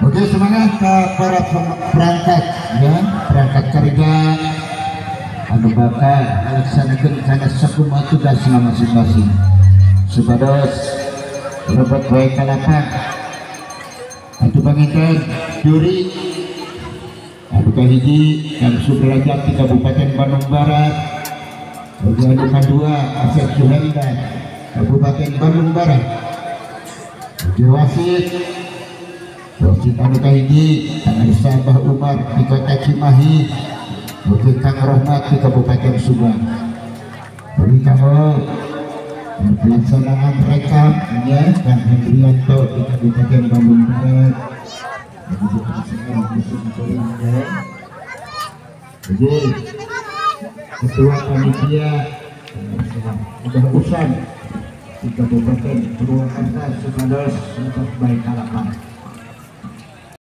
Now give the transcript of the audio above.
Oke, semangat para perangkat ya, perangkat kerja anu bakal melaksanakan karena sakumaha tugasna masing-masing. Supados rebut bae kalapan atuh panginten juri anu kahiji Kang Sudrajat di Kabupaten Bandung Barat, anu kadua Asep Suhendan Kabupaten Bandung Barat, wasit anu kahiji Kang Sabah Umar di Kota Cimahi, Kang Rahmat di Kabupaten Subang. Bagi kamu pelaksanaan rekap ya Kang Hendrianto di Kabupaten Bandung Barat. Jadi ketua panitia sudah usan di Kabupaten Purwakarta supados untuk baik harapan.